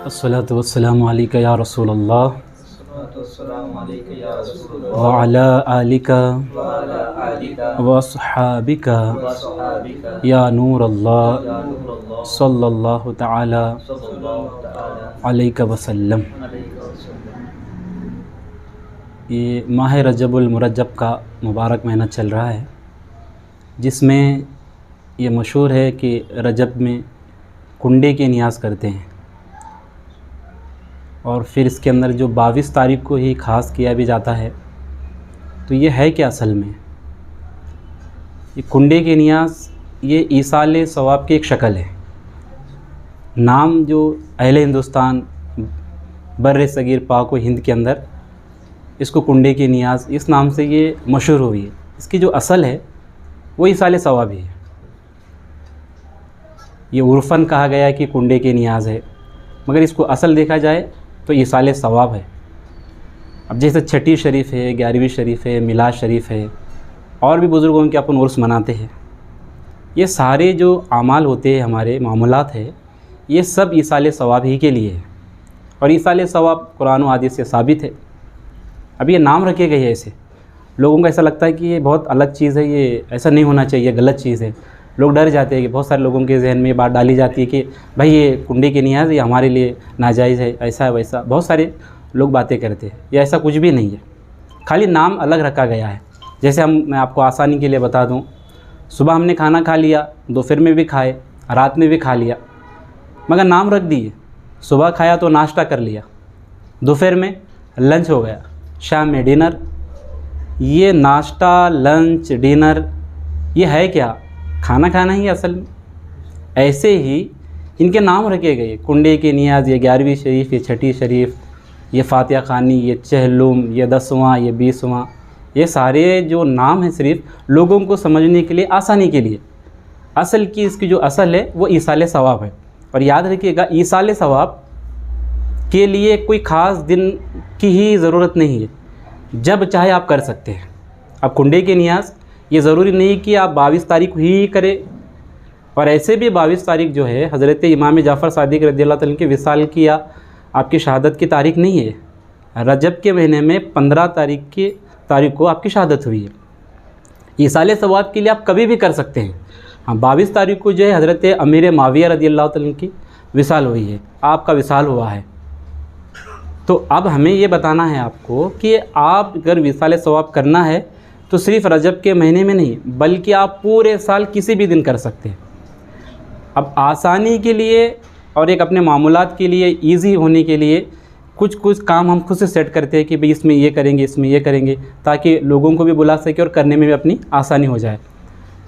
अस्सलातु वस्सलामु अलैका या रसूलल्लाह व अला आलिका व अस्हाबिका या नूरल्लाह सल्लल्लाहु तआला अलैका वसल्लम। ये माह रजबुल मुरज्जब का मुबारक महीना चल रहा है, जिसमें ये मशहूर है कि रजब में कुंडे के नियाज करते हैं और फिर इसके अंदर जो 22 तारीख को ही ख़ास किया भी जाता है। तो ये है क्या असल में? ये कुंडे के नियाज ये ईसाले सवाब की एक शक्ल है। नाम जो अहले हिंदुस्तान बर्र सगीर पाक व हिंद के अंदर इसको कुंडे के नियाज इस नाम से ये मशहूर हुई है। इसकी जो असल है वो ईसाले सवाब ही है। ये उर्फ़न कहा गया है कि कुंडे के नियाज है, मगर इसको असल देखा जाए तो ईसाले सवाब है। अब जैसे छठी शरीफ है, 11वीं शरीफ है, मिलाद शरीफ है, और भी बुज़ुर्गों के अपन उर्स मनाते हैं। ये सारे जो आमाल होते हैं, हमारे मामूलात है, ये सब ईसाले सवाब ही के लिए है। और ईसाले सवाब कुरान व हदीस से साबित है। अब ये नाम रखे गए हैं ऐसे, लोगों को ऐसा लगता है कि ये बहुत अलग चीज़ है, ये ऐसा नहीं होना चाहिए, गलत चीज़ है। लोग डर जाते हैं कि बहुत सारे लोगों के जहन में ये बात डाली जाती है कि भाई ये कुंडे के नियाज ये हमारे लिए नाजायज़ है, ऐसा है वैसा। बहुत सारे लोग बातें करते हैं, ये ऐसा कुछ भी नहीं है, खाली नाम अलग रखा गया है। जैसे मैं आपको आसानी के लिए बता दूं, सुबह हमने खाना खा लिया, दोपहर में भी खाए, रात में भी खा लिया, मगर नाम रख दिए। सुबह खाया तो नाश्ता कर लिया, दोपहर में लंच हो गया, शाम में डिनर। ये नाश्ता, लंच, डिनर ये है क्या? खाना खाना ही असल में। ऐसे ही इनके नाम रखे गए, कुंडे के नियाज, ये 11वीं शरीफ, ये छठी शरीफ, ये फातिहा खानी, ये चहलुम, ये 10वां, ये 20वां। ये सारे जो नाम हैं सिर्फ लोगों को समझने के लिए, आसानी के लिए। असल की इसकी जो असल है वो ईसाले सवाब है। और याद रखिएगा, ईसाले सवाब के लिए कोई ख़ास दिन की ही ज़रूरत नहीं है, जब चाहे आप कर सकते हैं। अब कुंडे के नियाज ये ज़रूरी नहीं कि आप 22 तारीख ही करें। और ऐसे भी 22 तारीख जो है हज़रत इमाम जाफ़र सादिक रज़ियल्लाहु अन्हु के विसाल की या आपकी शहादत की तारीख नहीं है। रजब के महीने में 15 तारीख को आपकी शहादत हुई है। ईसाले सवाब के लिए आप कभी भी कर सकते हैं। हाँ, 22 तारीख को जो है हज़रत अमीर माविया रज़ियल्लाहु अन्हु की विसाल हुई है, आपका विसाल हुआ है। तो अब हमें ये बताना है आपको कि आप अगर विसाले सवाब करना है तो सिर्फ़ रजब के महीने में नहीं, बल्कि आप पूरे साल किसी भी दिन कर सकते हैं। अब आसानी के लिए और एक अपने मामूलात के लिए, इजी होने के लिए कुछ काम हम खुद से सेट करते हैं कि भाई इसमें ये करेंगे, इसमें ये करेंगे, ताकि लोगों को भी बुला सके और करने में भी अपनी आसानी हो जाए।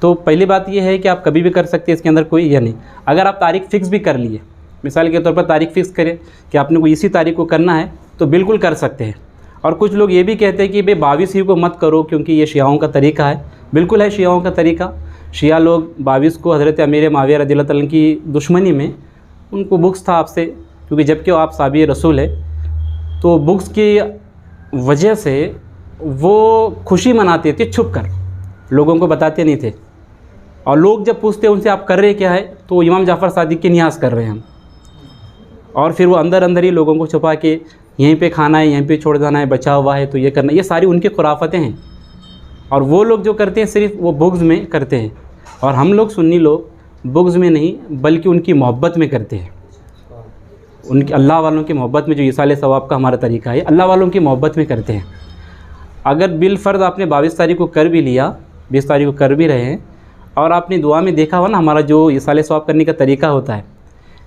तो पहली बात ये है कि आप कभी भी कर सकते हैं, इसके अंदर कोई ये नहीं। अगर आप तारीख़ फ़िक्स भी कर लिए, मिसाल के तौर पर तारीख़ फ़िक्स करें कि आपने को इसी तारीख़ को करना है, तो बिल्कुल कर सकते हैं। और कुछ लोग ये भी कहते हैं कि भाई 22 ही को मत करो क्योंकि ये शियाओं का तरीका है। बिल्कुल है शियाओं का तरीका। शिया लोग 22 को हज़रत अमीर माविया रज़ियल्लाहु अन्हु की दुश्मनी में उनको बुग़्ज़ था आपसे, क्योंकि जबकि आप साबिर रसूल है, तो बुग़्ज़ की वजह से वो खुशी मनाते थे छुप कर, लोगों को बताते नहीं थे। और लोग जब पूछते उनसे आप कर रहे क्या है, तो इमाम जाफ़र सादिक के नियाज़ कर रहे हैं हम। और फिर वो अंदर अंदर ही लोगों को छुपा के यहीं पे खाना है, यहीं पे छोड़ जाना है, बचा हुआ है तो ये करना, ये सारी उनकी खुराफतें हैं। और वो लोग जो करते हैं सिर्फ वो बुग़्ज़ में करते हैं, और हम लोग सुन्नी लोग बुग़्ज़ में नहीं बल्कि उनकी मोहब्बत में करते हैं। उनकी अल्लाह वालों की मोहब्बत में, जो ईसाले सवाब का हमारा तरीका है, अल्लाह वालों की मोहब्बत में करते हैं। अगर बिलफ़र्ज़ आपने 22 तारीख को कर भी लिया, 20 तारीख को कर भी रहे हैं, और आपने दुआ में देखा हुआ ना हमारा जो ईसाले सवाब करने का तरीका होता है,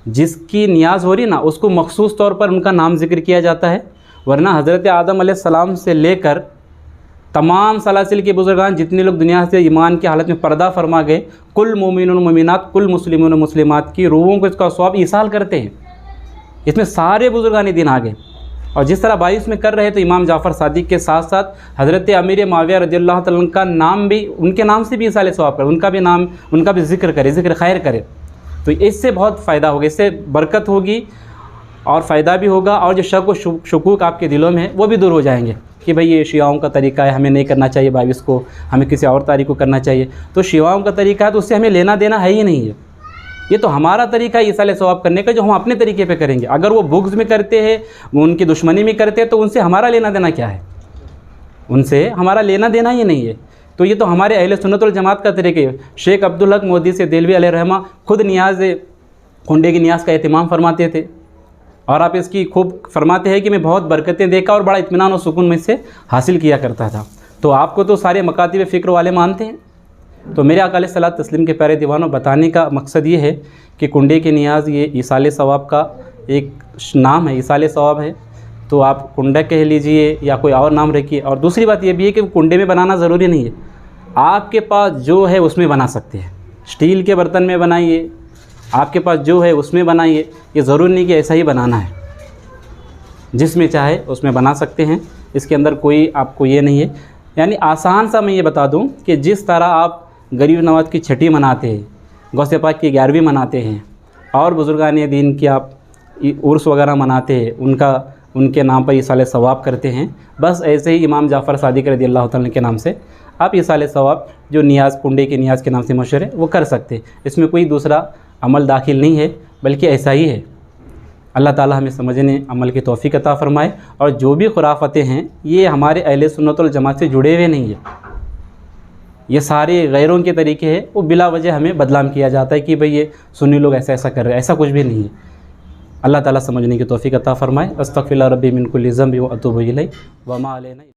जिसकी नियाज़ हो रही ना उसको मखसूस तौर पर उनका नाम ज़िक्र किया जाता है। वरना हज़रत आदम अलैहिस्सलाम से लेकर तमाम सलासिल के बुज़ुर्गान जितने लोग दुनिया से ईमान की हालत में पर्दा फरमा गए, कुल मोमिनून मोमिनात, कुल मुस्लिमून मुस्लिमात की रूहों को इसका सवाब ईसाल करते हैं। इसमें सारे बुज़ुर्गान दिन आ गए। और जिस तरह 22 में कर रहे तो इमाम जाफ़र सादिक के साथ साथ हज़रत अमीर माविया रज़ियल्लाहु अन्हु का नाम भी, उनके नाम से भी ईसाले सवाब करे, उनका भी नाम, उनका भी ज़िक्र करे, ज़िक्र खैर करे। तो इससे बहुत फ़ायदा होगा, इससे बरकत होगी और फ़ायदा भी होगा, और जो शक व शुकूक आपके दिलों में है वो भी दूर हो जाएंगे। कि भाई ये शियाओं का तरीका है, हमें नहीं करना चाहिए 22 को, हमें किसी और तारीख को करना चाहिए। तो शियाओं का तरीका है तो उससे हमें लेना देना है ही नहीं है। ये तो हमारा तरीका है ईसाले सवाब करने का, जो हम अपने तरीके पे करेंगे। अगर वो बुग़्ज़ में करते हैं, वो उनकी दुश्मनी में करते हैं, तो उनसे हमारा लेना देना क्या है? उनसे हमारा लेना देना ही नहीं है। तो ये तो हमारे अहले सुन्नत वल जमात का तरीका है। शेख अब्दुल हक मोदी से देलवी अलैहिर्रहमा खुद नियाज़ कुंडे की नियाज़ का एहतमाम फरमाते थे, और आप इसकी खूब फरमाते हैं कि मैं बहुत बरकतें देखा और बड़ा इत्मीनान और सुकून में से हासिल किया करता था। तो आपको तो सारे मकातिब फ़िक्र वाले मानते हैं। तो मेरे आका अलैहिस्सलातु तस्लीम के प्यारे दीवानों, बताने का मकसद ये है कि कुंडे की नियाज़ ये ईसाले सवाब का एक नाम है, ईसाले सवाब है। तो आप कुंडा कह लीजिए या कोई और नाम रखिए। और दूसरी बात ये भी है कि कुंडे में बनाना ज़रूरी नहीं है, आपके पास जो है उसमें बना सकते हैं। स्टील के बर्तन में बनाइए, आपके पास जो है उसमें बनाइए। ये ज़रूरी नहीं कि ऐसा ही बनाना है, जिसमें चाहे उसमें बना सकते हैं। इसके अंदर कोई आपको ये नहीं है। यानी आसान सा मैं ये बता दूं कि जिस तरह आप गरीब नवाज की छठी मनाते हैं, गौसे पाक की 11वीं मनाते हैं, और बुज़ुर्गान दीन की आप उर्स वगैरह मनाते हैं, उनके नाम पर ईसाले सवाब करते हैं, बस ऐसे ही इमाम जाफ़र सादिक रज़ियल्लाहु तआला के नाम से आप ईसाले सवाब जो नियाज़ कुंडे की नियाज़ के नाम से मशहूर है वो कर सकते हैं। इसमें कोई दूसरा अमल दाखिल नहीं है, बल्कि ऐसा ही है। अल्लाह ताला हमें समझने अमल की तौफ़ीक़ अता फ़रमाए। और जो भी खुराफतें हैं ये हमारे अहले सुन्नत वल जमात से जुड़े हुए नहीं है, ये सारे गैरों के तरीके हैं। वो बिला वजह हमें बदनाम किया जाता है कि भाई ये सुन्नी लोग ऐसा ऐसा कर रहे हैं, ऐसा कुछ भी नहीं है। अल्लाह ताला समझने की तौफ़ीक़ अता फ़रमाए। अस्तग़फ़िरुल्लाह रब्बी मिन कुल्लि ज़ंबि व अतूबु इलैह व मा अलैना।